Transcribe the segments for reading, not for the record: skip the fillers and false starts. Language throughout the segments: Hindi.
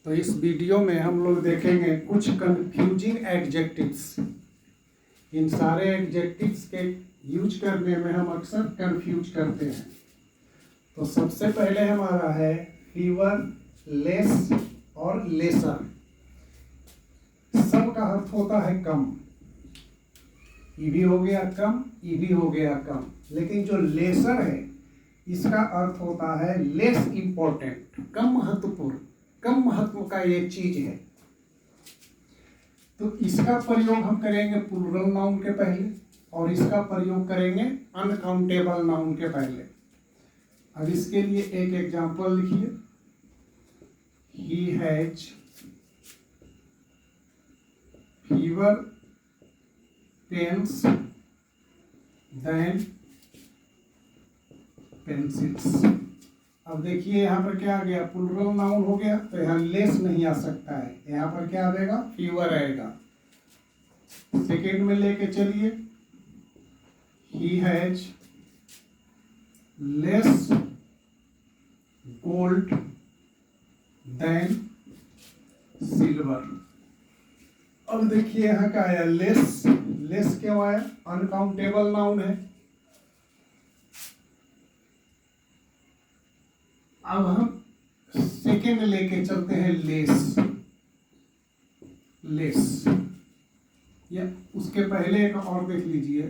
तो इस वीडियो में हम लोग देखेंगे कुछ कंफ्यूजिंग एडजेक्टिव्स। इन सारे एडजेक्टिव्स के यूज करने में हम अक्सर कंफ्यूज करते हैं। तो सबसे पहले हमारा है फीवर, लेस और लेसर। सब का अर्थ होता है कम। ई भी हो गया कम, ई भी हो गया कम। लेकिन जो लेसर है इसका अर्थ होता है लेस इंपॉर्टेंट, कम महत्वपूर्ण, कम महत्व का ये चीज है। तो इसका प्रयोग हम करेंगे प्लूरल नाउन के पहले और इसका प्रयोग करेंगे अनकाउंटेबल नाउन के पहले। अब इसके लिए एक एग्जांपल लिखिए। He has fewer pens than pencils. अब देखिए यहाँ पर क्या आ गया, प्लूरल नाउन हो गया, तो यहाँ लेस नहीं आ सकता है। यहाँ पर क्या आएगा, फीवर आएगा। सेकेंड में लेके चलिए, he has less gold than silver. अब देखिए यहाँ का आया लेस। लेस क्यों आया, अनकाउंटेबल नाउन है। अब हम सेकेंड लेके चलते हैं लेस। लेस या उसके पहले एक और देख लीजिए,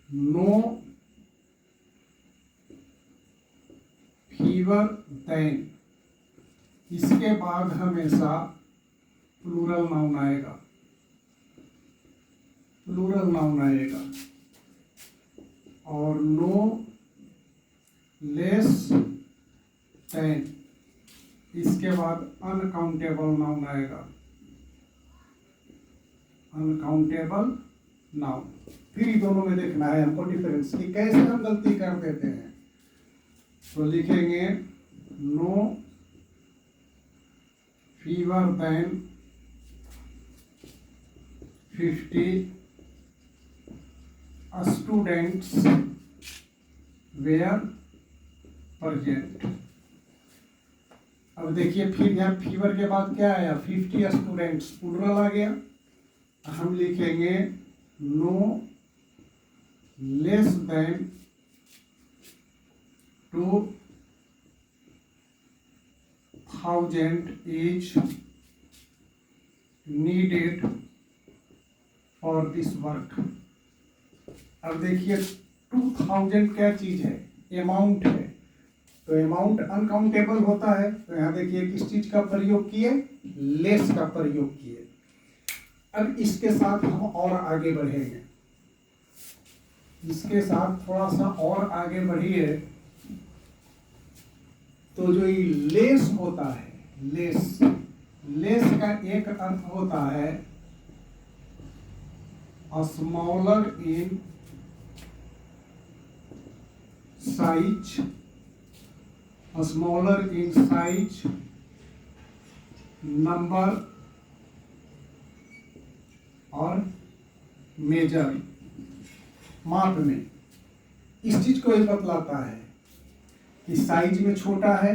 नो फीवर देन। इसके बाद हमेशा प्लूरल नाउन आएगा, प्लूरल नाउन आएगा। और नो लेस देन, इसके बाद अनकाउंटेबल नाउन आएगा, अनकाउंटेबल नाउन। फिर इन दोनों में देखना है हमको डिफरेंस कि कैसे हम गलती कर देते हैं। तो लिखेंगे no fewer than 50 students were present. अब देखिए फिर यहाँ फीवर के बाद क्या आया, 50 स्टूडेंट्स, प्लूरल आ गया। हम लिखेंगे no less than 2000 is needed for this work. अब देखिए 2000 क्या चीज है, अमाउंट है। तो अमाउंट अनकाउंटेबल होता है, तो यहाँ देखिए किस चीज का प्रयोग किए, लेस का प्रयोग किए। अब इसके साथ हम और आगे बढ़ेंगे, इसके साथ थोड़ा सा और आगे बढ़िए। तो जो ये लेस होता है, लेस, लेस का एक अर्थ होता है smaller in size, smaller in size, number और मेजर, माप में। इस चीज को ये बतलाता है कि साइज में छोटा है,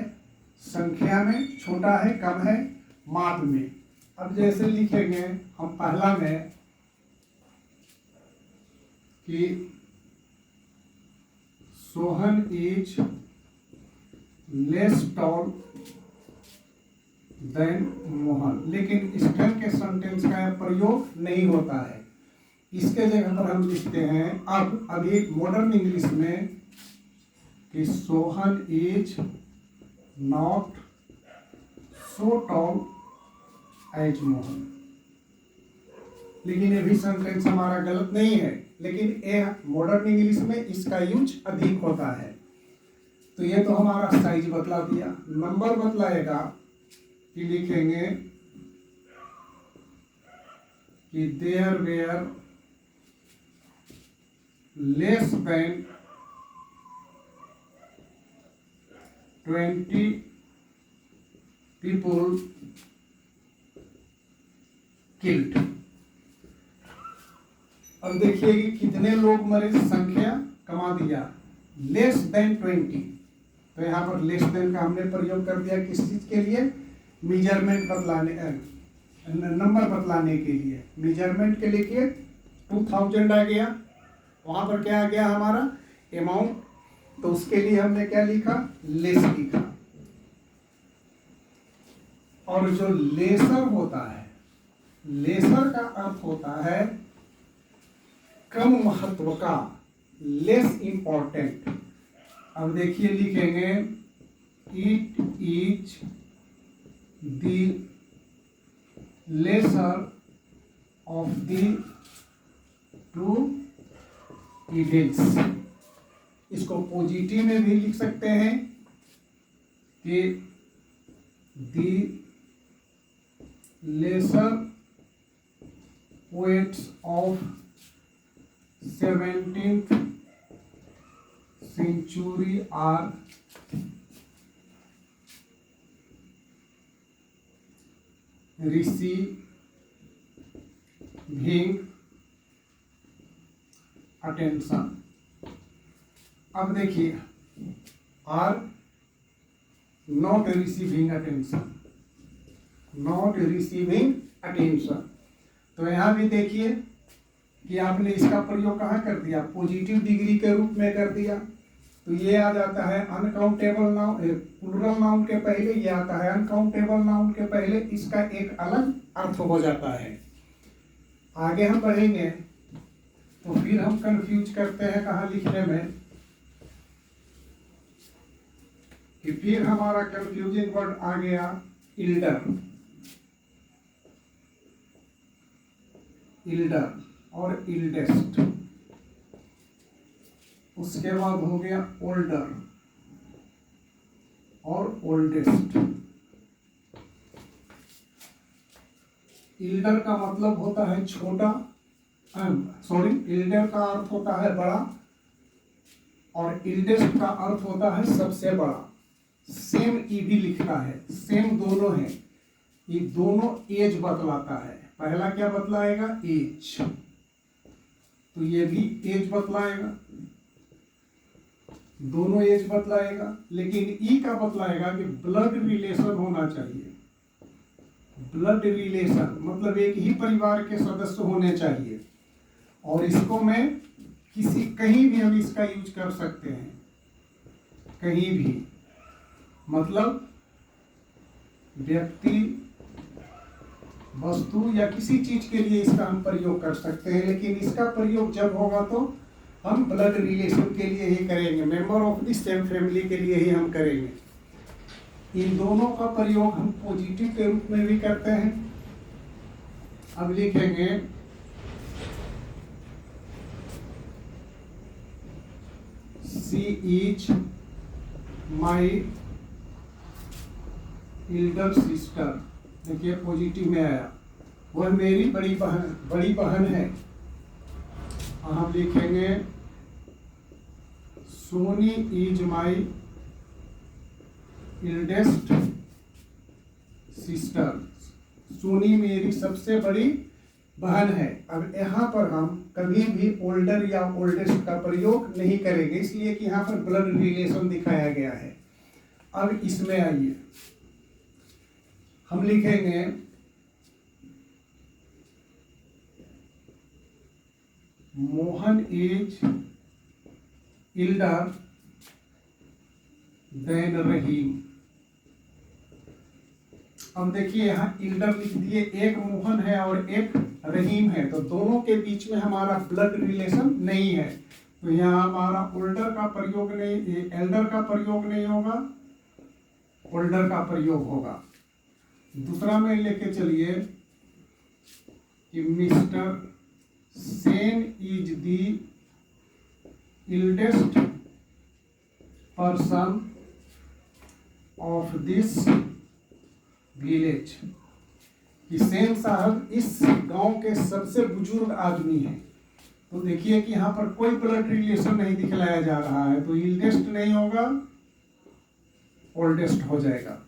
संख्या में छोटा है, कम है, माप में। अब जैसे लिखेंगे हम पहला में कि Sohan is less tall than Mohan. लेकिन इस ढंग के सेंटेंस का प्रयोग नहीं होता है। इसके जगह पर हम लिखते हैं अब अभी मॉडर्न इंग्लिश में कि Sohan is not so tall as Mohan. लेकिन ये भी सेंटेंस हमारा गलत नहीं है, लेकिन ये मॉडर्न इंग्लिश में इसका यूज अधिक होता है। तो ये तो हमारा साइज बतला दिया। नंबर बतलाएगा कि लिखेंगे कि there were less than 20 people killed. अब देखिए कि कितने लोग मरे, संख्या कमा दिया, लेस देन 20। तो यहाँ पर लेस देन का हमने प्रयोग कर दिया किस चीज के लिए, मेजरमेंट बतलाने, नंबर बतलाने के लिए। मेजरमेंट के लिए 2000 आ गया, वहां पर क्या आ गया हमारा अमाउंट, तो उसके लिए हमने क्या लिखा, लेस लिखा। और जो लेसर होता है, लेसर का अर्थ होता है कम महत्व का, लेस इंपॉर्टेंट। अब देखिए लिखेंगे it is the lesser of the two evils. इसको पॉजिटिव में भी लिख सकते हैं कि the lesser poets of 17th century are receiving attention। अब देखिए are not receiving attention, not receiving attention. तो यहां भी देखिए कि आपने इसका प्रयोग कहाँ कर दिया, पॉजिटिव डिग्री के रूप में कर दिया। तो ये आ जाता है अनकाउंटेबल नाउन, प्लूरल नाउन के पहले, ये आता है अनकाउंटेबल नाउन के पहले, इसका एक अलग अर्थ हो जाता है। आगे हम बढ़ेंगे तो फिर हम कंफ्यूज करते हैं कहाँ लिखने में, कि फिर हमारा कंफ्यूजिंग वर्ड आ गया इल्डर, इल्डर और इल्डेस्ट। उसके बाद हो गया ओल्डर और ओल्डेस्ट। इल्डर का मतलब होता है छोटा, सॉरी, इल्डर का अर्थ होता है बड़ा और इल्डेस्ट का अर्थ होता है सबसे बड़ा। सेम ईडी लिखता है, सेम दोनों है, ये दोनों एज बतलाता है। पहला क्या बतलाएगा, एज, तो ये भी एज बतलाएगा, दोनों एज बतलाएगा। लेकिन ई का बतलाएगा कि ब्लड रिलेशन होना चाहिए। ब्लड रिलेशन मतलब एक ही परिवार के सदस्य होने चाहिए। और इसको मैं कहीं भी हम इसका यूज कर सकते हैं, कहीं भी, मतलब व्यक्ति, वस्तु या किसी चीज के लिए इसका हम प्रयोग कर सकते हैं। लेकिन इसका प्रयोग जब होगा तो हम ब्लड रिलेशन के लिए ही करेंगे, member of the same family के लिए ही हम करेंगे। इन दोनों का प्रयोग हम पॉजिटिव के रूप में भी करते हैं। अब लिखेंगे she is my elder sister. देखिए पॉजिटिव में आया, वह मेरी बड़ी बहन है। हम लिखेंगे Soni is my eldest sister. Soni मेरी सबसे बड़ी बहन है। अब यहाँ पर हम कभी भी ओल्डर या ओल्डेस्ट का प्रयोग नहीं करेंगे, इसलिए कि यहाँ पर ब्लड रिलेशन दिखाया गया है। अब इसमें आइए, हम लिखेंगे मोहन इज एल्डर देन रहीम। अब देखिए यहाँ एल्डर लिख दिए, एक मोहन है और एक रहीम है, तो दोनों के बीच में हमारा ब्लड रिलेशन नहीं है। तो यहाँ हमारा ओल्डर का प्रयोग नहीं, एल्डर का प्रयोग नहीं होगा, ओल्डर का प्रयोग होगा। दूसरा में लेके चलिए कि mister Sen is the eldest person of this village. कि सेन साहब इस गांव के सबसे बुजुर्ग आदमी हैं। तो देखिए कि यहाँ पर कोई ब्लड रिलेशन नहीं दिखलाया जा रहा है, तो एल्डेस्ट नहीं होगा, ओल्डेस्ट हो जाएगा।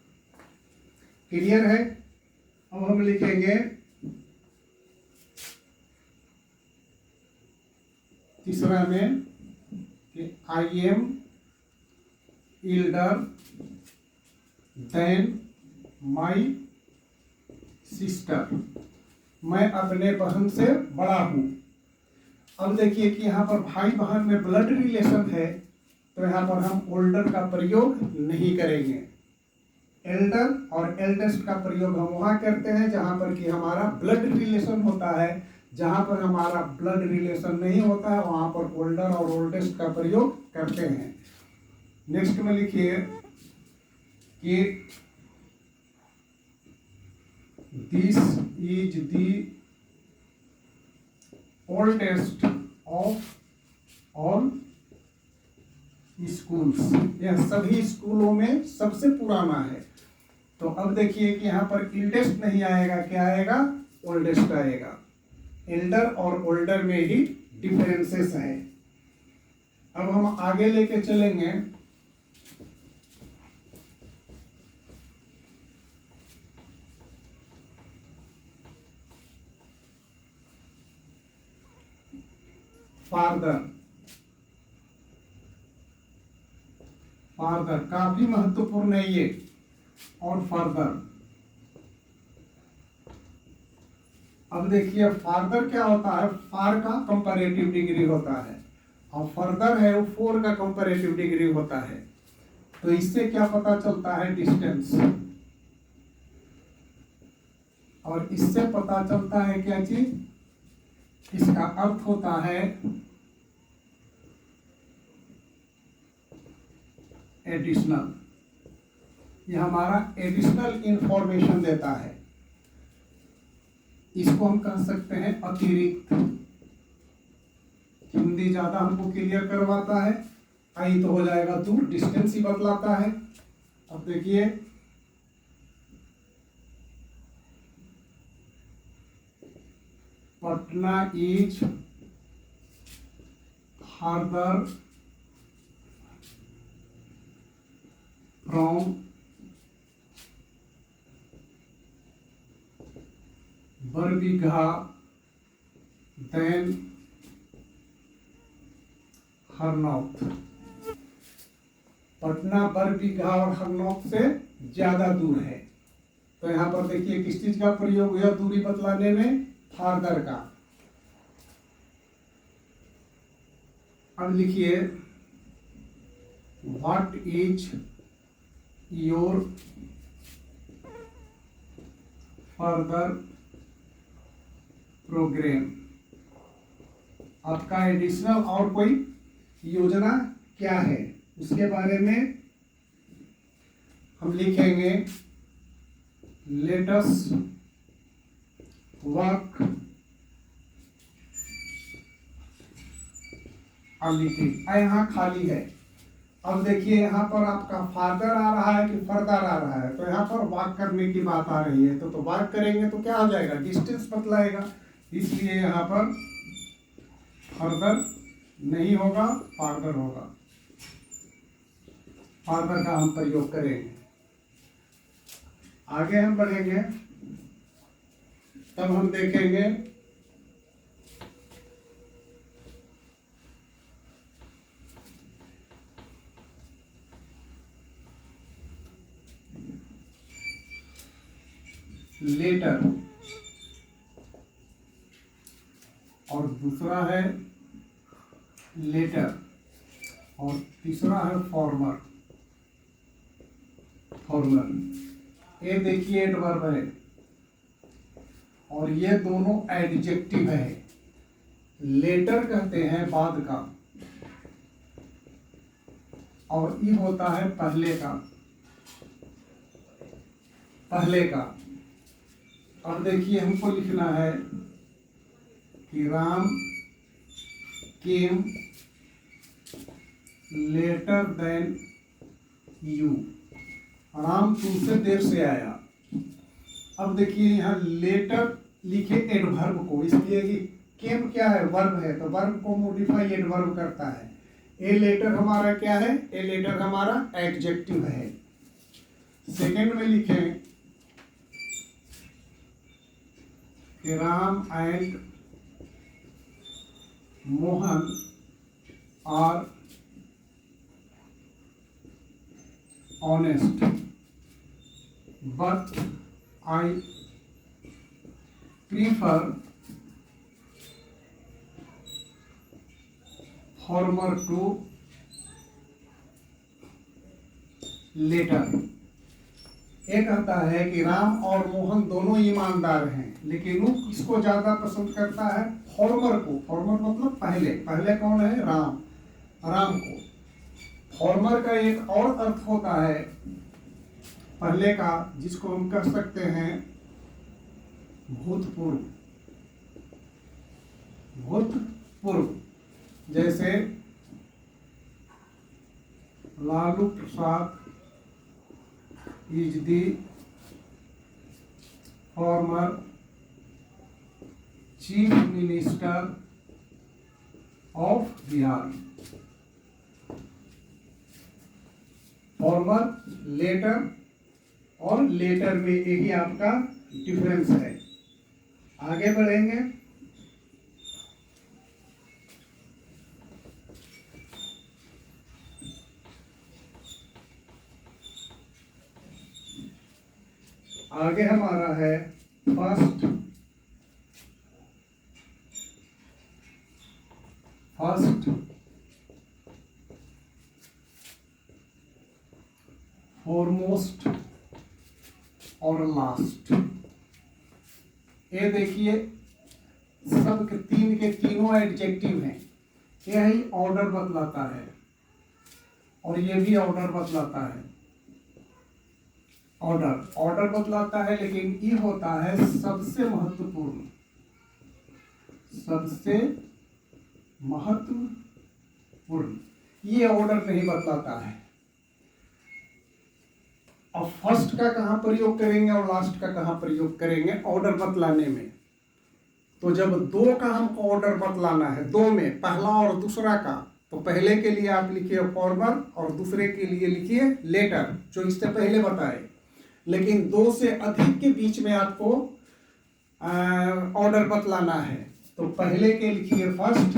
क्लियर है। अब हम लिखेंगे तीसरा में कि I am elder than my sister, मैं अपने बहन से बड़ा हूँ। अब देखिए कि यहाँ पर भाई बहन में ब्लड रिलेशन है, तो यहाँ पर हम ओल्डर का प्रयोग नहीं करेंगे। एल्डर और एल्डेस्ट का प्रयोग हम वहाँ करते हैं जहाँ पर कि हमारा ब्लड रिलेशन होता है। जहाँ पर हमारा ब्लड रिलेशन नहीं होता है वहाँ पर ओल्डर और ओल्डेस्ट का प्रयोग करते हैं। नेक्स्ट में लिखिए कि this is the oldest of all schools, यह सभी स्कूलों में सबसे पुराना है। तो अब देखिए कि यहाँ पर इल्डेस्ट नहीं आएगा, क्या आएगा? ओल्डेस्ट आएगा। एल्डर और ओल्डर में ही डिफरेंसेस है। अब हम आगे लेके चलेंगे। फादर, फादर काफी महत्वपूर्ण है ये। और फादर, अब देखिए फादर क्या होता है? फार का कंपैरेटिव डिग्री होता है और फर्दर है वो फोर का कंपैरेटिव डिग्री होता है। तो इससे क्या पता चलता है? डिस्टेंस। और इससे पता चलता है क्या चीज? इसका अर्थ होता है एडिशनल। यह हमारा एडिशनल इंफॉर्मेशन देता है। इसको हम कह सकते हैं अतिरिक्त। हिंदी ज्यादा हमको क्लियर करवाता है। आई तो हो जाएगा दूर, डिस्टेंस ही बतलाता है। अब देखिए Patna is farther from Barbigha than Harnaut. Patna Barbigha और हरनौत से ज्यादा दूर है। तो यहाँ पर देखिए किस चीज का प्रयोग हुआ दूरी बतलाने में? फार्दर का। अब लिखिए what is your further programme, आपका एडिशनल और कोई योजना क्या है उसके बारे में हम लिखेंगे। Let us work a little. यहाँ खाली है। अब देखिए यहाँ पर आपका फादर आ रहा है कि फर्दर आ रहा है? तो यहाँ पर वॉक करने की बात आ रही है। तो वॉक करेंगे तो क्या हो जाएगा? डिस्टेंस बतलाएगा। इसलिए यहाँ पर फर्दर नहीं होगा, फादर होगा। फादर का हम प्रयोग करेंगे। आगे हम बढ़ेंगे तब हम देखेंगे लेटर और दूसरा है लेटर और तीसरा है फॉर्मर। फॉर्मल ये देखिए एडवर्ब है और ये दोनों एडजेक्टिव है। लेटर कहते हैं बाद का और ये होता है पहले का। पहले का। अब देखिए हमको लिखना है कि Ram came later than you, Ram तुमसे देर से आया। अब देखिए यहाँ लेटर लिखे एडवर्ब को, इसलिए कि केम क्या है? वर्ब है, तो वर्ब को मॉडिफाई एडवर्ब करता है। ए लेटर हमारा क्या है? ए लेटर हमारा एडजेक्टिव है। सेकंड में लिखें कि Ram and Mohan are honest, but I prefer former to later। एक कहता है कि राम और मोहन दोनों ईमानदार हैं, लेकिन वो किसको ज्यादा पसंद करता है? फॉर्मर को। फॉर्मर मतलब पहले। पहले कौन है? राम। राम को। फॉर्मर का एक और अर्थ होता है पहले का, जिसको हम कह सकते हैं भूतपूर्व। भूतपूर्व। जैसे Lalu Prasad is the former chief minister of Bihar. Former, latter, और लेटर में यही आपका डिफरेंस है। आगे बढ़ेंगे। आगे हमारा है फर्स्ट, फॉरमोस्ट और लास्ट। ये देखिए सब के तीनों एडजेक्टिव हैं। यही ऑर्डर बतलाता है और ये भी ऑर्डर बतलाता है। ऑर्डर बतलाता है, लेकिन ये होता है सबसे महत्वपूर्ण। सबसे महत्वपूर्ण ये ऑर्डर नहीं बतलाता है। अब फर्स्ट का कहाँ प्रयोग करेंगे और लास्ट का कहाँ प्रयोग करेंगे ऑर्डर बतलाने में? तो जब दो का हमको ऑर्डर बतलाना है, दो में पहला और दूसरा का, तो पहले के लिए आप लिखिए फॉर्मर और दूसरे के लिए लिखिए लेटर, जो इससे पहले बताए। लेकिन दो से अधिक के बीच में आपको ऑर्डर बतलाना है, तो पहले के लिखिए फर्स्ट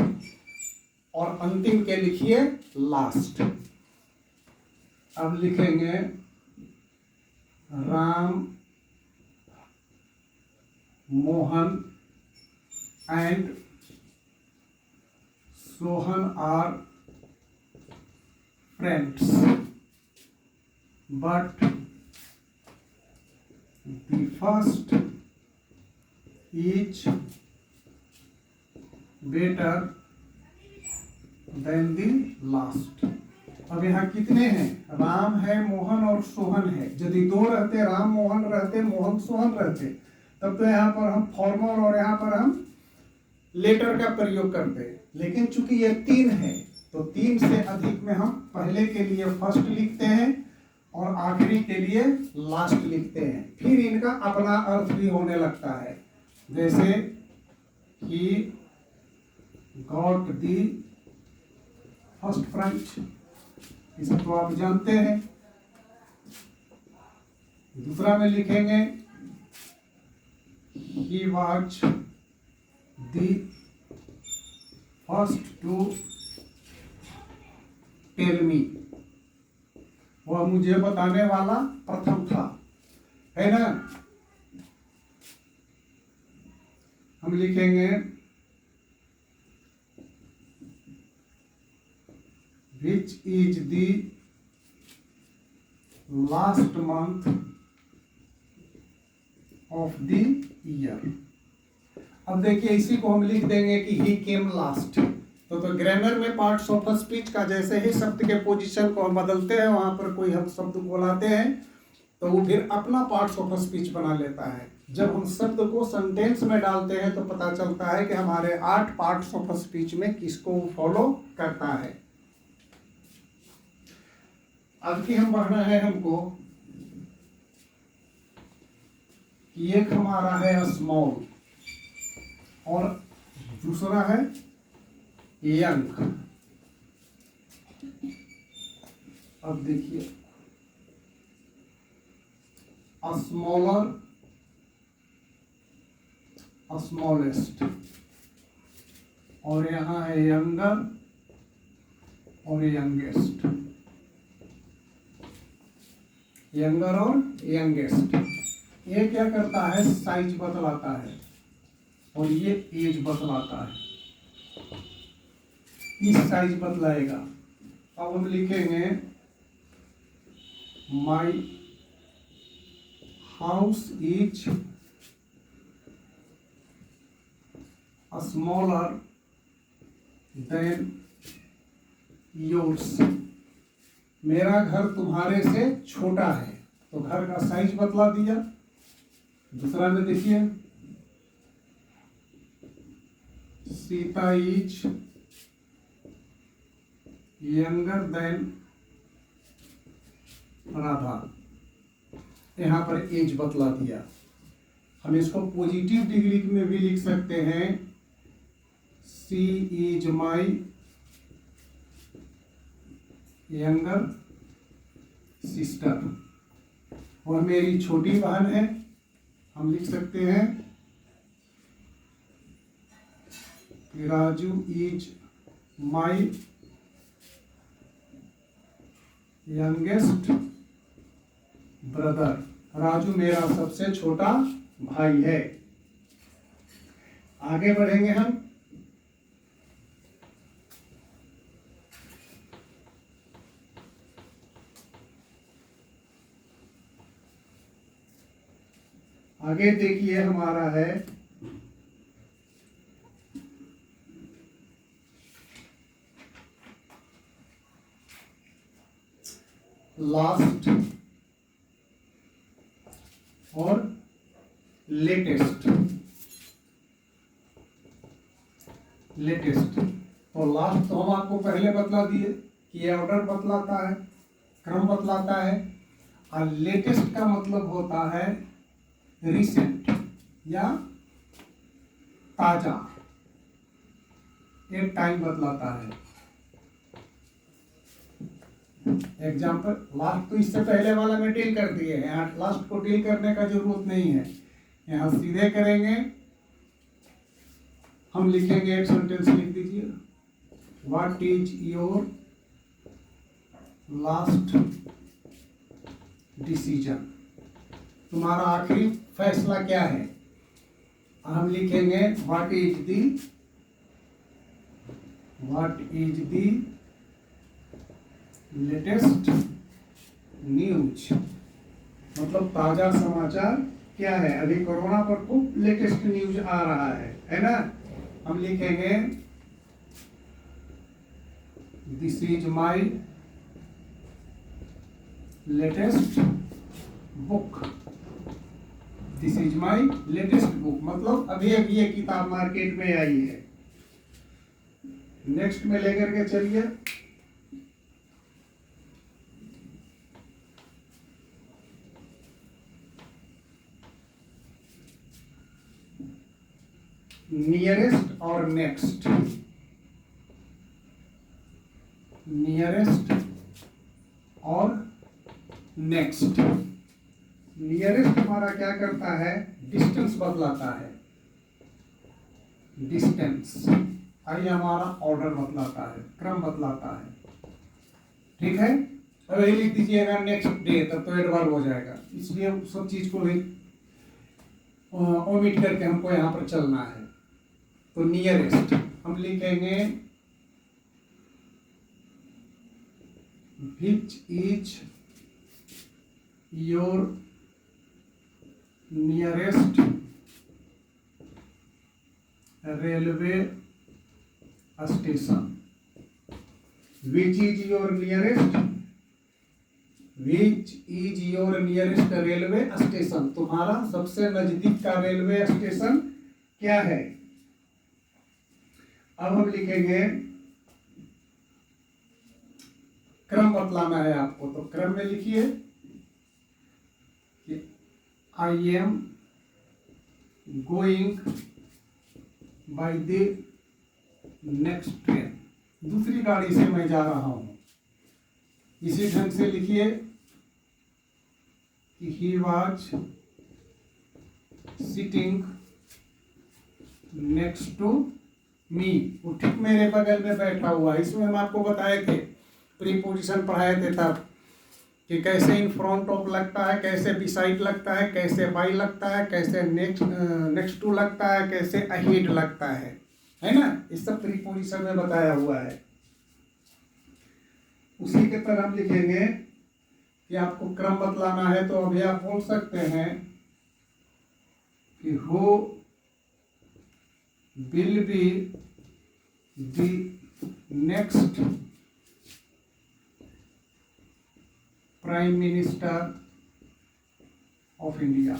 और अंतिम के लिखिए लास्ट। अब लिखेंगे Ram, Mohan and Sohan are friends, but the first is better than the last। अब यहाँ कितने हैं? राम है, मोहन और सोहन है। यदि दो रहते, राम मोहन रहते, मोहन सोहन रहते, तब तो यहाँ पर हम फॉर्मर और यहाँ पर हम लेटर का प्रयोग करते। लेकिन चूंकि ये तीन है, तो तीन से अधिक में हम पहले के लिए फर्स्ट लिखते हैं और आखिरी के लिए लास्ट लिखते हैं। फिर इनका अपना अर्थ भी होने लगता है। जैसे he got the first French, इसे तो आप जानते हैं। दूसरा में लिखेंगे he was the first to tell me, वह मुझे बताने वाला प्रथम था, है ना। हम लिखेंगे which is the last month of the year. अब देखिए इसी को हम लिख देंगे कि ही केम लास्ट। तो ग्रामर में पार्ट्स ऑफ स्पीच का जैसे ही शब्द के पोजीशन को हम बदलते हैं, वहां पर कोई हम शब्द को लाते हैं, तो वो फिर अपना पार्ट्स ऑफ स्पीच बना लेता है। जब हम शब्द को सेंटेंस में डालते हैं तो पता चलता है कि हमारे 8 पार्ट्स ऑफ स्पीच में किसको फॉलो करता है। अब की हम बढ़ना है हमको कि एक हमारा है स्मॉल और दूसरा है यंग। अब देखिए स्मॉलर, स्मॉलेस्ट, और यहाँ है यंगर और यंगेस्ट। यंगर और यंगेस्ट। ये क्या करता है, साइज बतलाता है और ये एज बतलाता है, इस साइज बतलाएगा। अब हम लिखेंगे my house is smaller than yours. मेरा घर तुम्हारे से छोटा है, तो घर का साइज बतला दिया। दूसरा में देखिए, Sita is younger than Radha, यहाँ पर एज बतला दिया। हम इसको पॉजिटिव डिग्री में भी लिख सकते हैं, सी इज माई यंगर सिस्टर, वह मेरी छोटी बहन है। हम लिख सकते हैं Raju is my youngest brother, Raju मेरा सबसे छोटा भाई है। आगे बढ़ेंगे हम। आगे देखिए हमारा है लास्ट और लेटेस्ट। तो लास्ट तो हम आपको पहले बतला दिए कि ये ऑर्डर बतलाता है, क्रम बतलाता है। और लेटेस्ट का मतलब होता है रिसेंट या ताजा, एक टाइम बतलाता है। एग्जाम्पल, लास्ट तो इससे पहले वाला में डील कर दिए हैं, यहाँ लास्ट को डील करने का जरूरत नहीं है, यहाँ सीधे करेंगे। हम लिखेंगे, एक सेंटेंस लिख दीजिए, what is your last decision, तुम्हारा आखिरी फैसला क्या है। हम लिखेंगे what is the latest news, मतलब ताजा समाचार क्या है। अभी कोरोना पर खूब लेटेस्ट न्यूज आ रहा है ना। हम लिखेंगे this is my latest book, this is my latest book, मतलब अभी अभी ये किताब मार्केट में आई है। नेक्स्ट में लेकर के चलिए, नियरेस्ट और नेक्स्ट। नियरेस्ट और नेक्स्ट। नियरेस्ट हमारा क्या करता है, डिस्टेंस बतलाता है, डिस्टेंस। ये हमारा ऑर्डर बतलाता है, क्रम बतलाता है। ठीक है, अब यही लिख दीजिएगा नेक्स्ट डे, तब तो एडवर्ब हो जाएगा, इसलिए सब चीज को भी ओमिट करके हमको यहाँ पर चलना है। तो नियरेस्ट हम लिखेंगे which is your nearest railway station, which is your nearest, which is your nearest railway station, तुम्हारा सबसे नजदीक का रेलवे स्टेशन क्या है। अब हम लिखेंगे, क्रम बतलाना है आपको, तो क्रम में लिखिए कि I am going by the next train, दूसरी गाड़ी से मैं जा रहा हूं। इसी ढंग से लिखिए कि he was sitting next to me, वो ठीक मेरे बगल में बैठा हुआ है। इसमें हम आपको बताए थे, प्रीपोजिशन पढ़ाए थे तब, कि कैसे इन फ्रंट ऑफ लगता है, कैसे बिसाइड लगता है, कैसे बाई लगता है, कैसे नेक्स्ट टू लगता है, कैसे अहेड लगता है ना। इस सब प्रीपोजिशन में बताया हुआ है। उसी के तरह हम लिखेंगे कि आपको क्रम बतलाना है, तो अभी आप बोल सकते हैं कि who will be the next prime minister of India.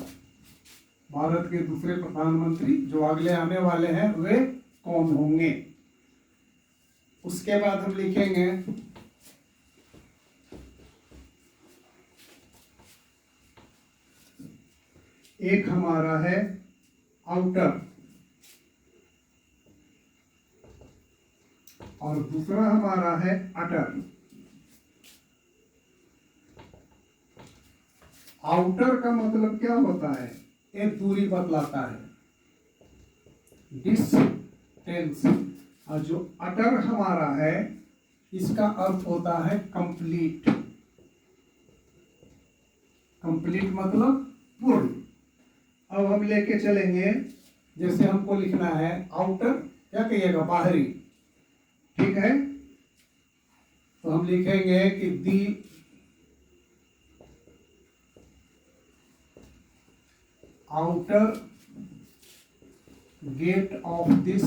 Bharat के दूसरे प्रधानमंत्री जो अगले आने वाले हैं वे कौन होंगे। उसके बाद हम लिखेंगे एक हमारा है आउटर और दूसरा हमारा है अटर। आउटर का मतलब क्या होता है, एक दूरी बतलाता है, डिस्टेंस। और जो अटर हमारा है इसका अर्थ होता है कंप्लीट। कंप्लीट मतलब पूर्ण। अब हम लेके चलेंगे, जैसे हमको लिखना है आउटर, क्या कहिएगा, बाहरी, ठीक है। तो हम लिखेंगे कि दी outer gate of this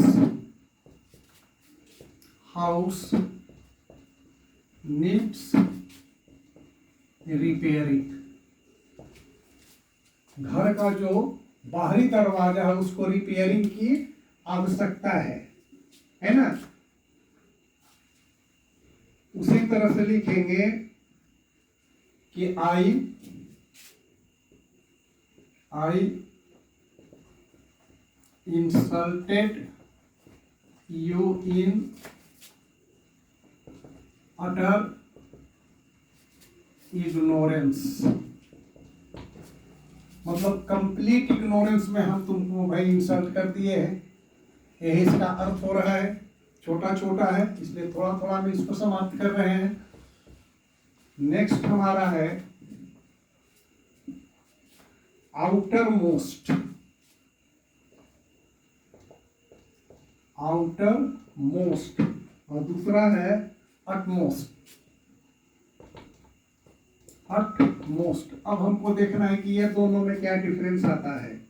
house needs repairing। घर का जो बाहरी दरवाजा है उसको रिपेयरिंग की आवश्यकता है ना। उसी तरह से लिखेंगे कि I insulted you in utter ignorance। मतलब कंप्लीट इग्नोरेंस में हम तुमको भाई इंसल्ट कर दिए हैं, यही इसका अर्थ हो रहा है। छोटा छोटा है इसलिए थोड़ा थोड़ा हम इसको समाप्त कर रहे हैं। नेक्स्ट हमारा है आउटर मोस्ट। आउटर मोस्ट और दूसरा है अटमोस्ट। अटमोस्ट। अब हमको देखना है कि ये दोनों में क्या डिफरेंस आता है।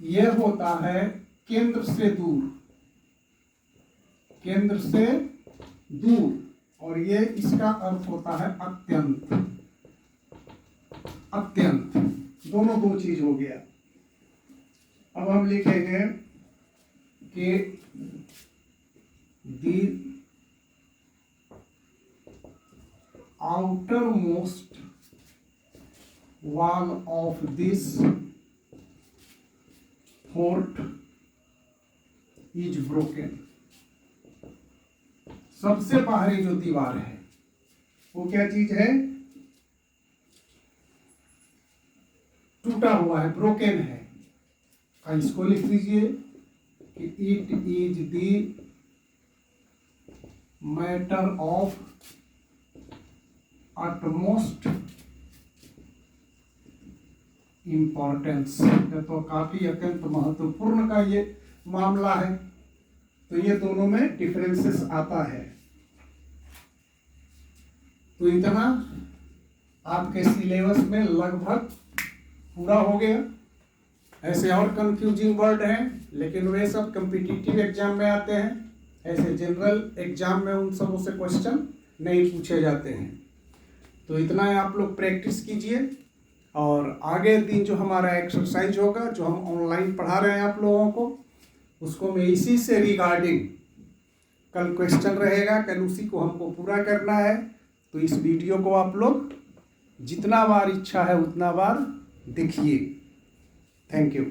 यह होता है केंद्र से दूर, केंद्र से दूर, और ये इसका अर्थ होता है अत्यंत। अत्यंत, दोनों दो चीज हो गया। अब हम लिखेंगे कि the outer most wall of this fort is broken. सबसे बाहरी जो दीवार है वो क्या चीज है, टूटा हुआ है, ब्रोकन है। इसको लिख दीजिए कि it is the matter of utmost importance. तो काफी अत्यंत महत्वपूर्ण का ये मामला है। तो ये दोनों में डिफरेंसेस आता है। तो इतना आपके सिलेबस में लगभग पूरा हो गया। ऐसे और कंफ्यूजिंग वर्ड हैं लेकिन वे सब कॉम्पिटिटिव एग्जाम में आते हैं, ऐसे जनरल एग्जाम में उन सबों से क्वेश्चन नहीं पूछे जाते हैं। तो इतना है, आप लोग प्रैक्टिस कीजिए। और आगे दिन जो हमारा एक्सरसाइज होगा, जो हम ऑनलाइन पढ़ा रहे हैं आप लोगों को, उसको मैं इसी से रिगार्डिंग कल क्वेश्चन रहेगा, कल उसी को हमको पूरा करना है। तो इस वीडियो को आप लोग जितना बार इच्छा है उतना बार देखिए। Thank you.